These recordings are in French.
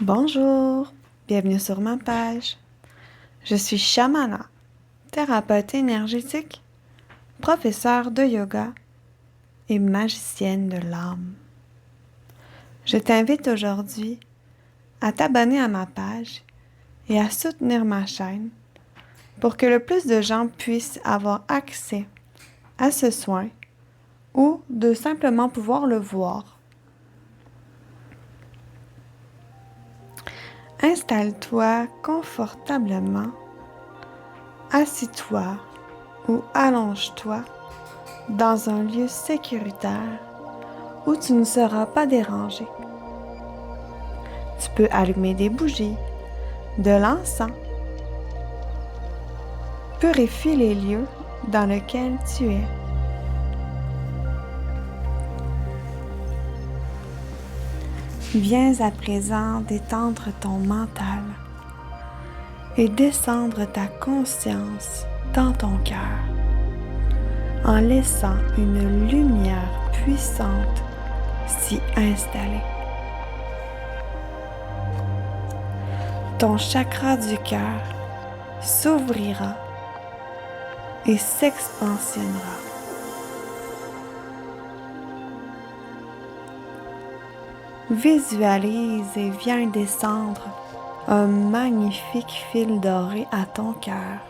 Bonjour, bienvenue sur ma page. Je suis Shamana, thérapeute énergétique, professeure de yoga et magicienne de l'âme. Je t'invite aujourd'hui à t'abonner à ma page et à soutenir ma chaîne pour que le plus de gens puissent avoir accès à ce soin ou de simplement pouvoir le voir. Installe-toi confortablement, assis-toi ou allonge-toi dans un lieu sécuritaire où tu ne seras pas dérangé. Tu peux allumer des bougies, de l'encens. Purifie les lieux dans lesquels tu es. Viens à présent détendre ton mental et descendre ta conscience dans ton cœur en laissant une lumière puissante s'y installer. Ton chakra du cœur s'ouvrira et s'expansionnera. Visualise et viens descendre un magnifique fil doré à ton cœur,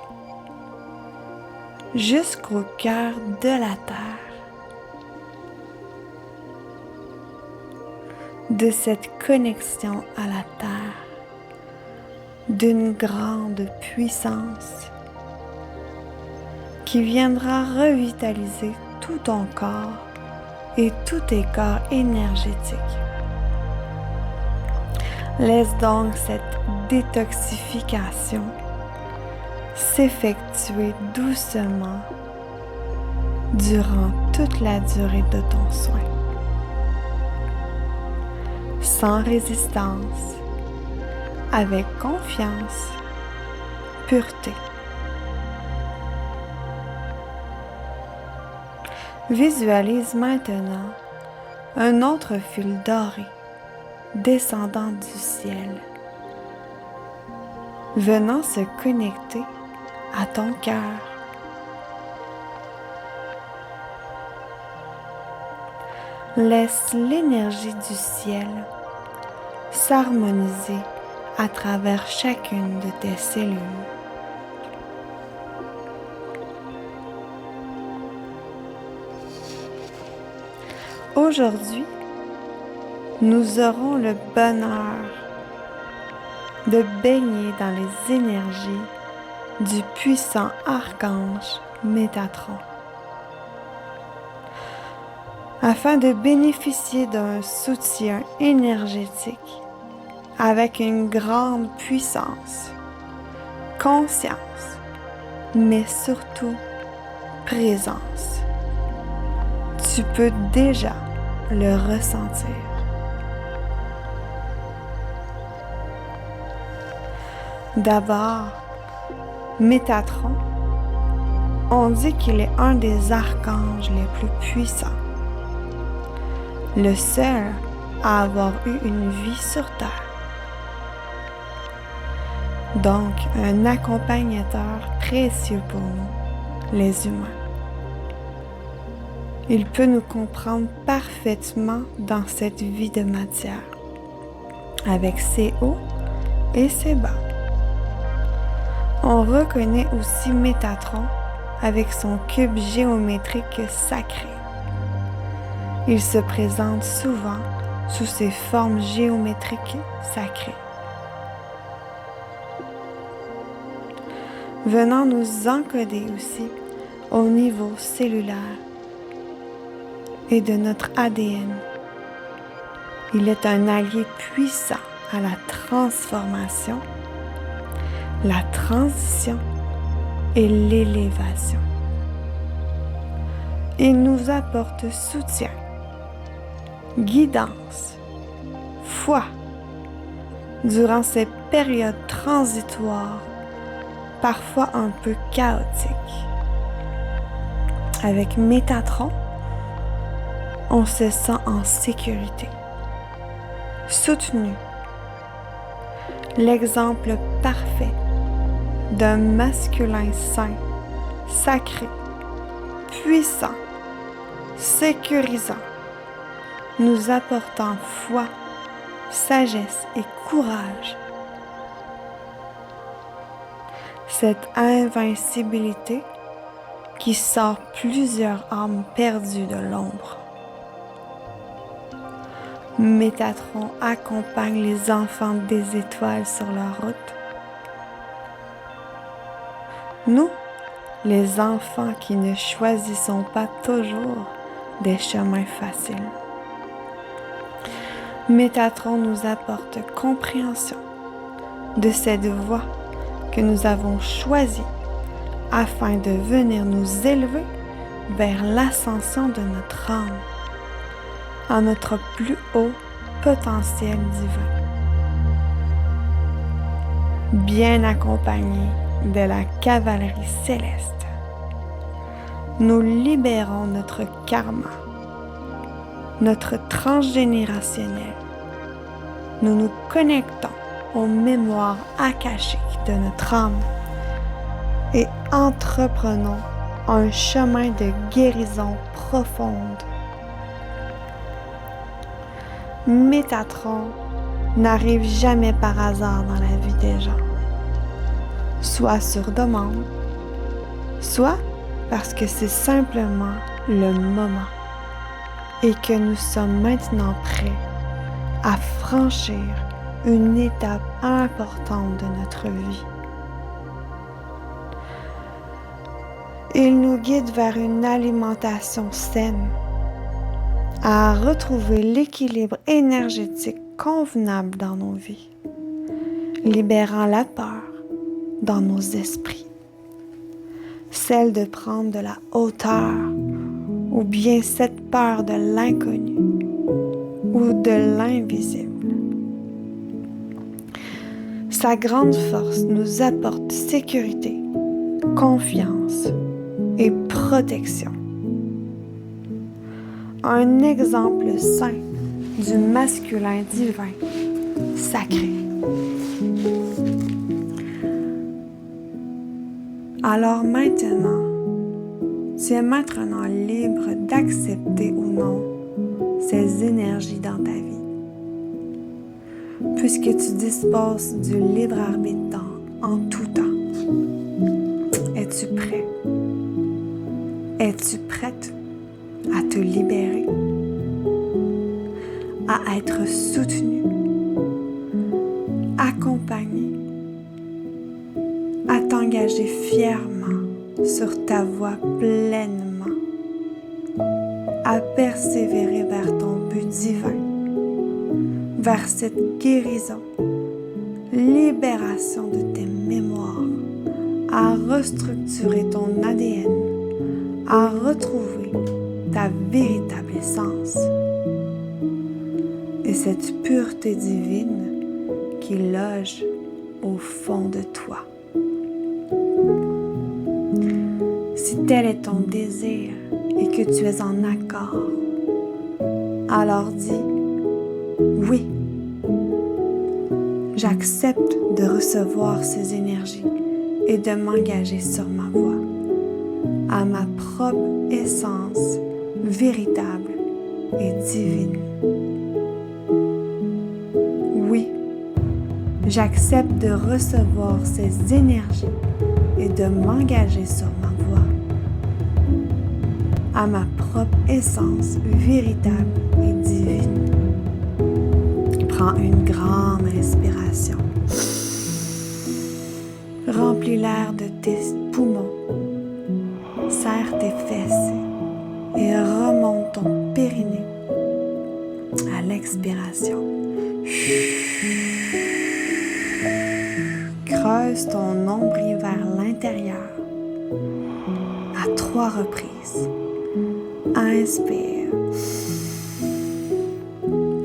jusqu'au cœur de la terre. De cette connexion à la terre, d'une grande puissance qui viendra revitaliser tout ton corps et tous tes corps énergétiques. Laisse donc cette détoxification s'effectuer doucement durant toute la durée de ton soin, sans résistance, avec confiance, pureté. Visualise maintenant un autre fil doré descendant du ciel, venant se connecter à ton cœur. Laisse l'énergie du ciel s'harmoniser à travers chacune de tes cellules. Aujourd'hui, nous aurons le bonheur de baigner dans les énergies du puissant archange Métatron, afin de bénéficier d'un soutien énergétique avec une grande puissance, conscience, mais surtout présence. Tu peux déjà le ressentir. D'abord, Métatron, on dit qu'il est un des archanges les plus puissants, le seul à avoir eu une vie sur Terre. Donc, un accompagnateur précieux pour nous, les humains. Il peut nous comprendre parfaitement dans cette vie de matière, avec ses hauts et ses bas. On reconnaît aussi Métatron avec son cube géométrique sacré. Il se présente souvent sous ses formes géométriques sacrées, venant nous encoder aussi au niveau cellulaire et de notre ADN. Il est un allié puissant à la transformation, la transition et l'élévation. Il nous apporte soutien, guidance, foi durant ces périodes transitoires, parfois un peu chaotiques. Avec Métatron, on se sent en sécurité, soutenu l'exemple parfait d'un masculin saint, sacré, puissant, sécurisant, nous apportant foi, sagesse et courage. Cette invincibilité qui sort plusieurs âmes perdues de l'ombre. Métatron accompagne les enfants des étoiles sur leur route. Nous, les enfants qui ne choisissons pas toujours des chemins faciles. Métatron nous apporte compréhension de cette voie que nous avons choisie afin de venir nous élever vers l'ascension de notre âme, à notre plus haut potentiel divin. Bien accompagnés de la cavalerie céleste, nous libérons notre karma, notre transgénérationnel. Nous nous connectons aux mémoires akashiques de notre âme et entreprenons un chemin de guérison profonde. Métatron n'arrive jamais par hasard dans la vie des gens, soit sur demande, soit parce que c'est simplement le moment et que nous sommes maintenant prêts à franchir une étape importante de notre vie. Il nous guide vers une alimentation saine, à retrouver l'équilibre énergétique convenable dans nos vies, libérant la peur dans nos esprits, celle de prendre de la hauteur ou bien cette peur de l'inconnu ou de l'invisible. Sa grande force nous apporte sécurité, confiance et protection. Un exemple saint du masculin divin, sacré. Alors maintenant, tu es maintenant libre d'accepter ou non ces énergies dans ta vie. Puisque tu disposes du libre arbitre en tout temps. Es-tu prêt? Es-tu prête à te libérer? À être soutenu, accompagné, à t'engager fièrement sur ta voie pleinement, à persévérer vers ton but divin, vers cette guérison, libération de tes mémoires, à restructurer ton ADN, à retrouver ta véritable essence et cette pureté divine qui loge au fond de toi. Si tel est ton désir et que tu es en accord, alors dis oui. J'accepte de recevoir ces énergies et de m'engager sur ma voie, à ma propre essence véritable et divine. Oui, j'accepte de recevoir ces énergies et de m'engager sur ma voie, à ma propre essence véritable et divine. Prends une grande respiration. Remplis l'air de tes poumons. Serre tes fesses et remonte ton périnée à l'expiration. Creuse ton nombril vers l'intérieur à 3 reprises. Inspire.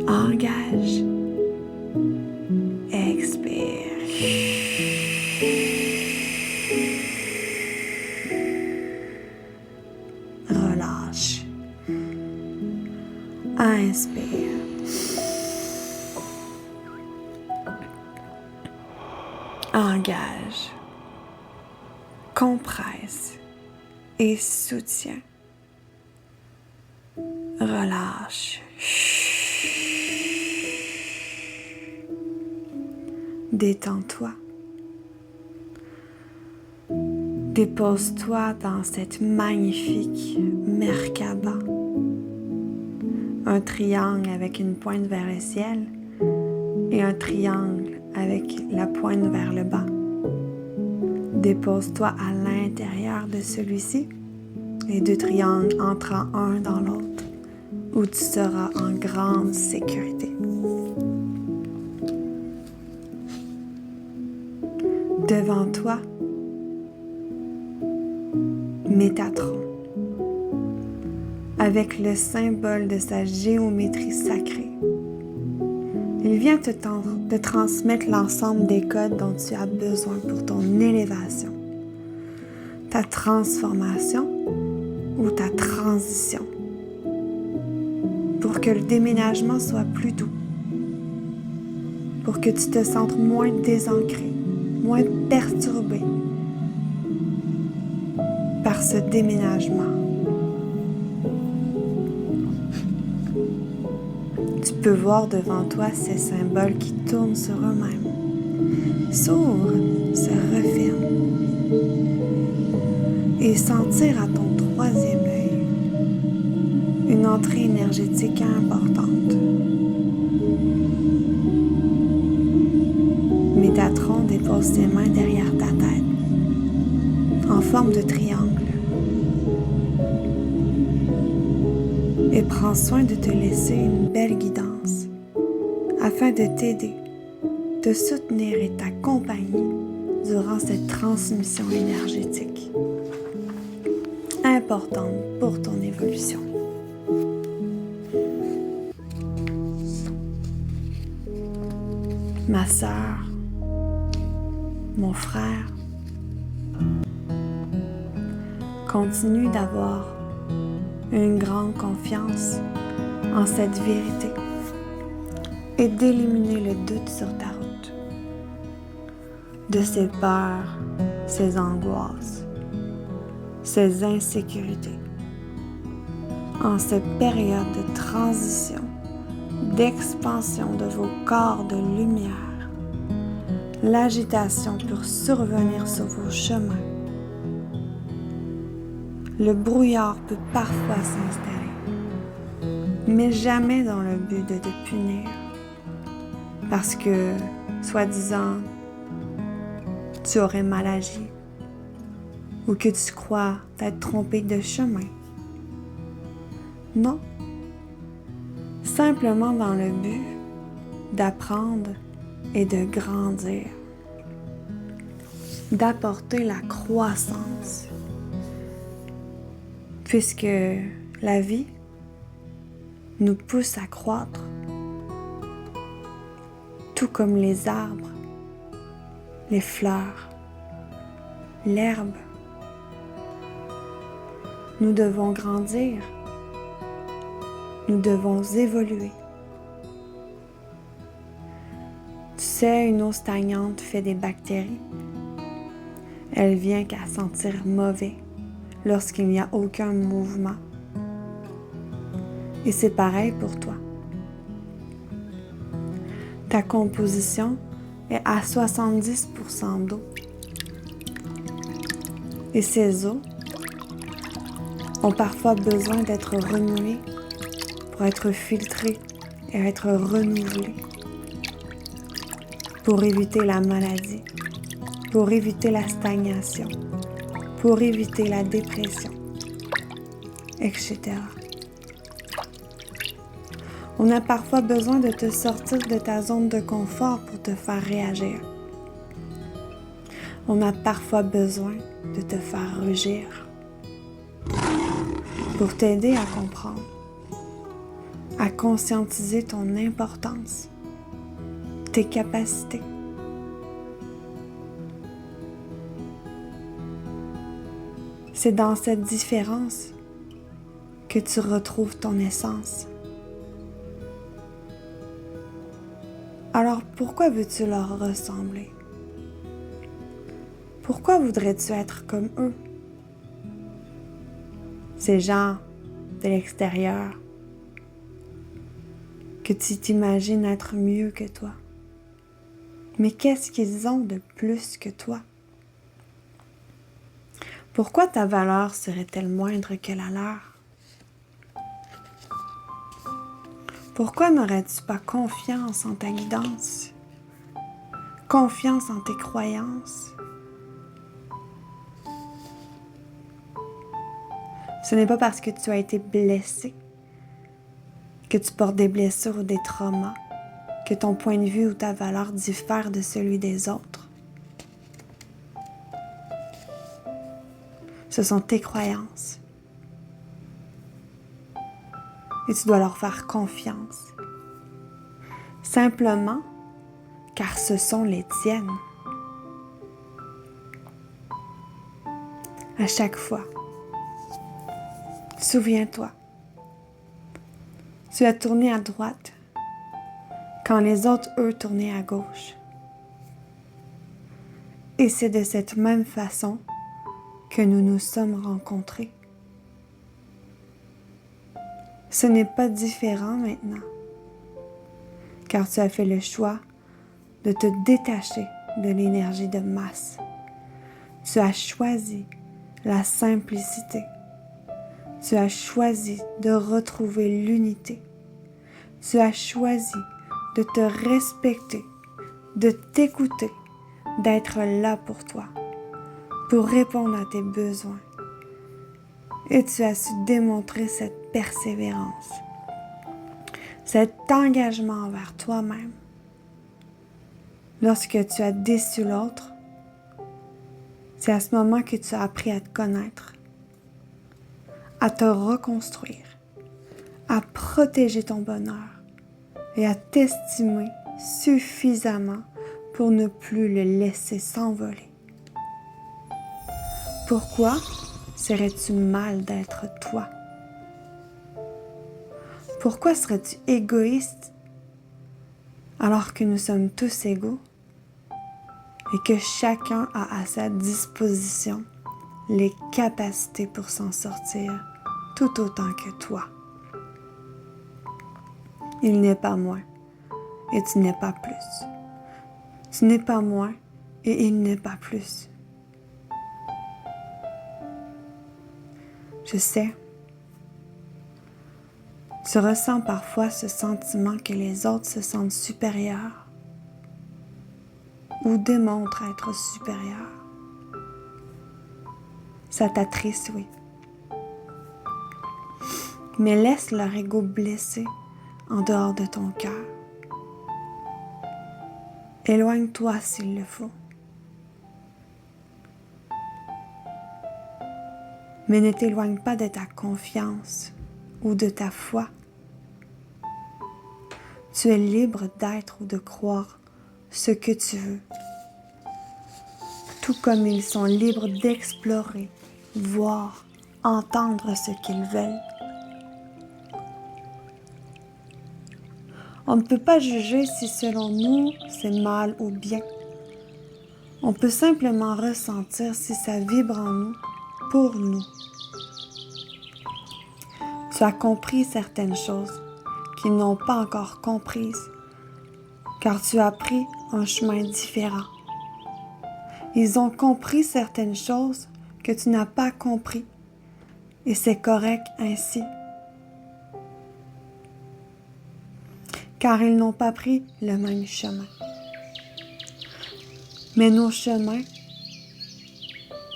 Engage. Expire. Relâche. Inspire. engage, compresse et soutient. Relâche. Détends-toi. Dépose-toi dans cette magnifique Merkaba. Un triangle avec une pointe vers le ciel et un triangle avec la pointe vers le bas. Dépose-toi à l'intérieur de celui-ci, les deux triangles entrant un dans l'autre, où tu seras en grande sécurité. Devant toi, Métatron, avec le symbole de sa géométrie sacrée. Il vient te transmettre l'ensemble des codes dont tu as besoin pour ton élévation, ta transformation ou ta transition, pour que le déménagement soit plus doux, pour que tu te sentes moins désancré, moins perturbé par ce déménagement. Tu peux voir devant toi ces symboles qui tournent sur eux-mêmes, s'ouvrent, se referment, et sentir à ton troisième œil une entrée énergétique importante. Métatron dépose ses mains derrière ta tête, en forme de triangle, et prends soin de te laisser une belle guidance afin de t'aider, te soutenir et t'accompagner durant cette transmission énergétique importante pour ton évolution. Ma sœur, mon frère, continue d'avoir une grande confiance en cette vérité et d'éliminer le doute sur ta route, de ses peurs, ses angoisses, ses insécurités. En cette période de transition, d'expansion de vos corps de lumière, l'agitation peut survenir sur vos chemins. Le brouillard peut parfois s'installer, mais jamais dans le but de te punir, parce que, soi-disant, tu aurais mal agi, ou que tu crois t'être trompé de chemin. Non, simplement dans le but d'apprendre et de grandir, d'apporter la croissance. Puisque la vie nous pousse à croître, tout comme les arbres, les fleurs, l'herbe. Nous devons grandir, nous devons évoluer. Tu sais, une eau stagnante fait des bactéries. Elle vient qu'à sentir mauvais lorsqu'il n'y a aucun mouvement. Et c'est pareil pour toi. Ta composition est à 70% d'eau. Et ces eaux ont parfois besoin d'être remuées pour être filtrées et être renouvelées, pour éviter la maladie, pour éviter la stagnation, pour éviter la dépression, etc. On a parfois besoin de te sortir de ta zone de confort pour te faire réagir. On a parfois besoin de te faire rugir pour t'aider à comprendre, à conscientiser ton importance, tes capacités. C'est dans cette différence que tu retrouves ton essence. Alors pourquoi veux-tu leur ressembler? Pourquoi voudrais-tu être comme eux? Ces gens de l'extérieur que tu t'imagines être mieux que toi. Mais qu'est-ce qu'ils ont de plus que toi? Pourquoi ta valeur serait-elle moindre que la leur? Pourquoi n'aurais-tu pas confiance en ta guidance? Confiance en tes croyances? Ce n'est pas parce que tu as été blessé, que tu portes des blessures ou des traumas, que ton point de vue ou ta valeur diffère de celui des autres. Ce sont tes croyances. Et tu dois leur faire confiance. Simplement car ce sont les tiennes. À chaque fois, souviens-toi, tu as tourné à droite quand les autres, eux, tournaient à gauche. Et c'est de cette même façon que nous nous sommes rencontrés. Ce n'est pas différent maintenant, car tu as fait le choix de te détacher de l'énergie de masse. Tu as choisi la simplicité. Tu as choisi de retrouver l'unité. Tu as choisi de te respecter, de t'écouter, d'être là pour toi, pour répondre à tes besoins. Et tu as su démontrer cette persévérance, cet engagement envers toi-même. Lorsque tu as déçu l'autre, c'est à ce moment que tu as appris à te connaître, à te reconstruire, à protéger ton bonheur et à t'estimer suffisamment pour ne plus le laisser s'envoler. Pourquoi serais-tu mal d'être toi? Pourquoi serais-tu égoïste alors que nous sommes tous égaux et que chacun a à sa disposition les capacités pour s'en sortir tout autant que toi? Il n'est pas moins et tu n'es pas plus. Tu n'es pas moins et il n'est pas plus. Je sais, tu ressens parfois ce sentiment que les autres se sentent supérieurs ou démontrent être supérieurs. Ça t'attriste, oui. Mais laisse leur ego blessé en dehors de ton cœur. Éloigne-toi s'il le faut. Mais ne t'éloigne pas de ta confiance ou de ta foi. Tu es libre d'être ou de croire ce que tu veux, tout comme ils sont libres d'explorer, voir, entendre ce qu'ils veulent. On ne peut pas juger si selon nous c'est mal ou bien. On peut simplement ressentir si ça vibre en nous, pour nous. Tu as compris certaines choses qu'ils n'ont pas encore comprises, car tu as pris un chemin différent. Ils ont compris certaines choses que tu n'as pas compris, et c'est correct ainsi. Car ils n'ont pas pris le même chemin. Mais nos chemins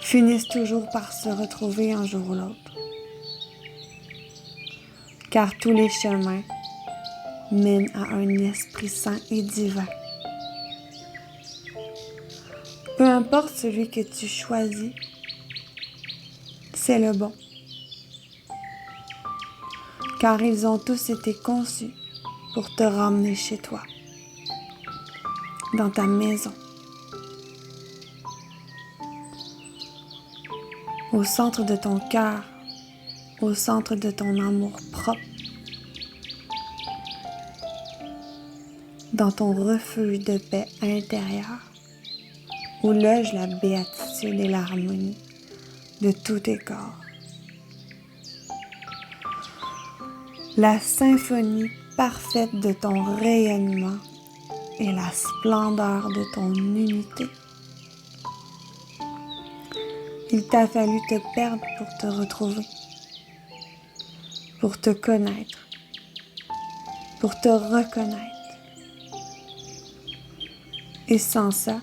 finissent toujours par se retrouver un jour ou l'autre. Car tous les chemins mènent à un esprit saint et divin. Peu importe celui que tu choisis, c'est le bon. Car ils ont tous été conçus pour te ramener chez toi, dans ta maison, au centre de ton cœur, au centre de ton amour propre, dans ton refuge de paix intérieure. où loge la béatitude et l'harmonie de tous tes corps. La symphonie parfaite de ton rayonnement et la splendeur de ton unité. Il t'a fallu te perdre pour te retrouver, pour te connaître, pour te reconnaître. Et sans ça,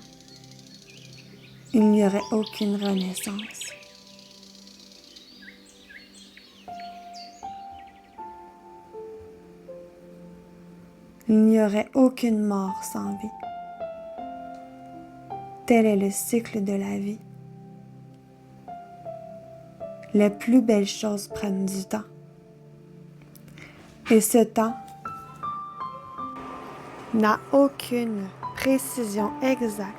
il n'y aurait aucune renaissance. Il n'y aurait aucune mort sans vie. Tel est le cycle de la vie. Les plus belles choses prennent du temps. Et ce temps n'a aucune précision exacte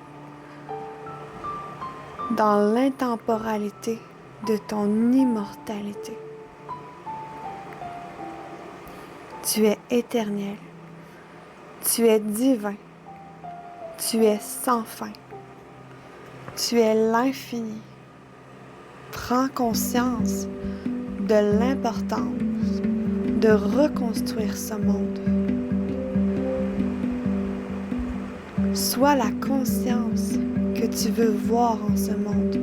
dans l'intemporalité de ton immortalité. Tu es éternel, tu es divin, tu es sans fin, tu es l'infini. Prends conscience de l'importance de reconstruire ce monde. Sois la conscience que tu veux voir en ce monde,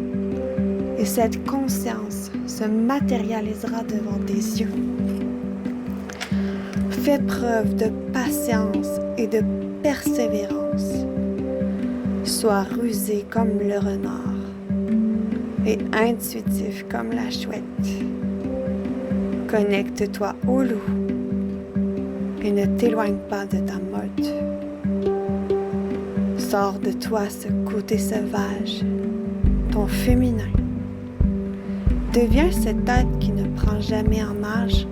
et cette conscience se matérialisera devant tes yeux. Fais preuve de patience et de persévérance. Sois rusé comme le renard et intuitif comme la chouette. Connecte-toi au loup et ne t'éloigne pas de ta meute. Sors de toi ce côté sauvage, ton féminin. Deviens cet être qui ne prend jamais en marche,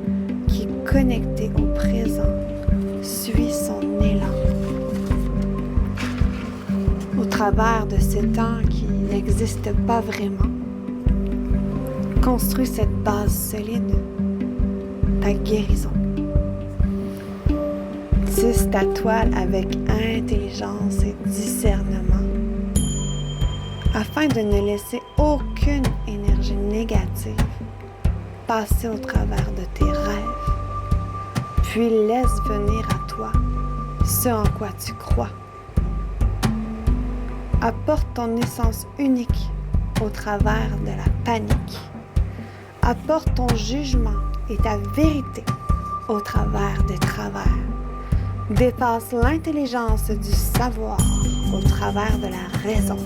qui est connecté au présent, suis son élan. Au travers de ce temps qui n'existe pas vraiment, construis cette base solide, ta guérison. Tisse ta toile avec intelligence et discernement, afin de ne laisser aucune énergie négative passer au travers de tes rêves. Puis laisse venir à toi ce en quoi tu crois. Apporte ton essence unique au travers de la panique. Apporte ton jugement et ta vérité au travers des travers. Dépasse l'intelligence du savoir au travers de la raison.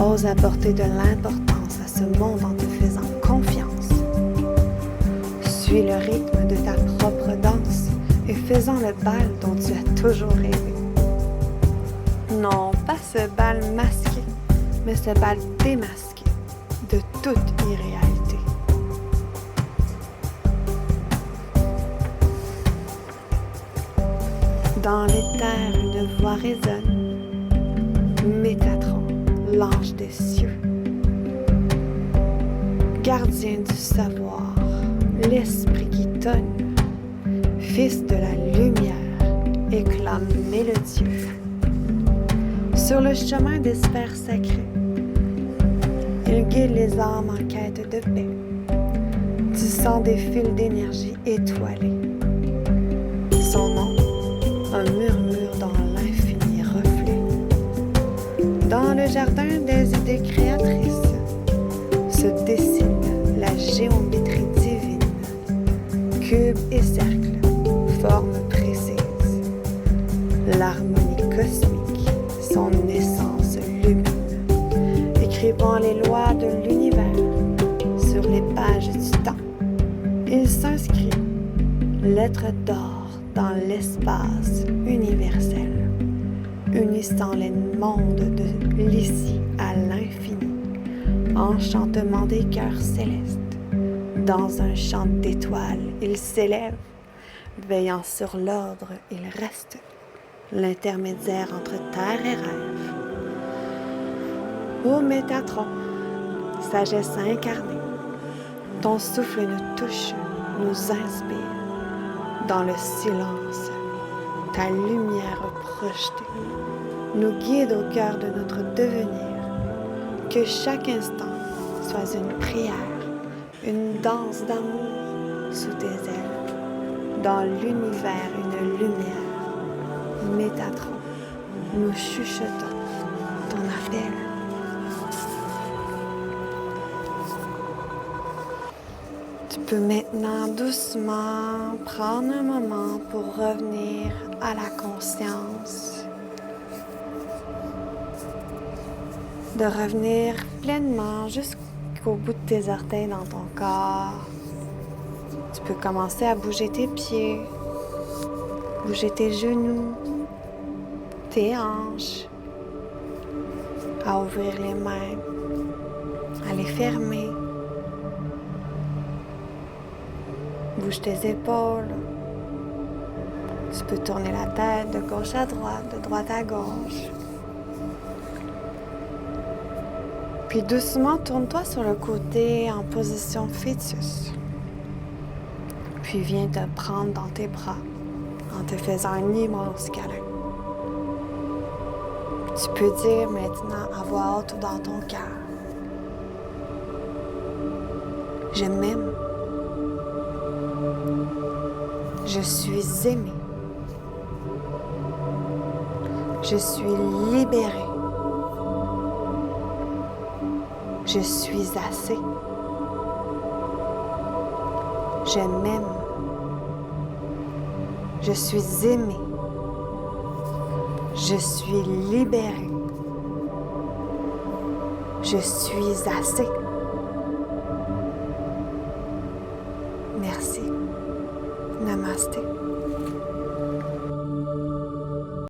Ose apporter de l'importance à ce monde en te faisant confiance. Suis le rythme de ta propre danse et faisant le bal dont tu as toujours rêvé. Non, pas ce bal masqué, mais ce bal démasqué de toute irréalité. Dans l'éther, une voix résonne. Métatron, l'ange des cieux. Gardien du savoir, l'esprit qui tonne. Fils de la lumière, éclat mélodieux. Sur le chemin des sphères sacrées, il guide les âmes en quête de paix. Tu sens des fils d'énergie étoilés. Son nom, un murmure dans l'infini reflet. Dans le jardin des idées créatrices se dessine la géométrie divine, cube et cercle, forme précise. L'harmonie cosmique, son essence lumine, écrivant les lois de l'univers sur les pages du temps. Il s'inscrit, lettre d'or, dans l'espace universel, unissant les mondes de l'ici à l'infini, enchantement des cœurs célestes. Dans un champ d'étoiles, il s'élève, veillant sur l'ordre, il reste, l'intermédiaire entre terre et rêve. Ô Métatron, sagesse incarnée, ton souffle nous touche, nous inspire. Dans le silence, ta lumière projetée nous guide au cœur de notre devenir. Que chaque instant soit une prière, une danse d'amour sous tes ailes. Dans l'univers, une lumière. Métatron, nous chuchotons ton appel. Tu peux maintenant doucement prendre un moment pour revenir à la conscience, de revenir pleinement jusqu'au bout de tes orteils dans ton corps. Tu peux commencer à bouger tes pieds, bouger tes genoux, tes hanches, à ouvrir les mains, à les fermer. Bouge tes épaules. Tu peux tourner la tête de gauche à droite, de droite à gauche. Puis doucement, tourne-toi sur le côté en position fœtus. Puis viens te prendre dans tes bras en te faisant un immense câlin. Tu peux dire maintenant à voix haute dans ton cœur: je m'aime. Je suis aimée. Je suis libérée. Je suis assez. Je m'aime. Je suis aimée. Je suis libérée. Je suis assez. Merci. Namasté.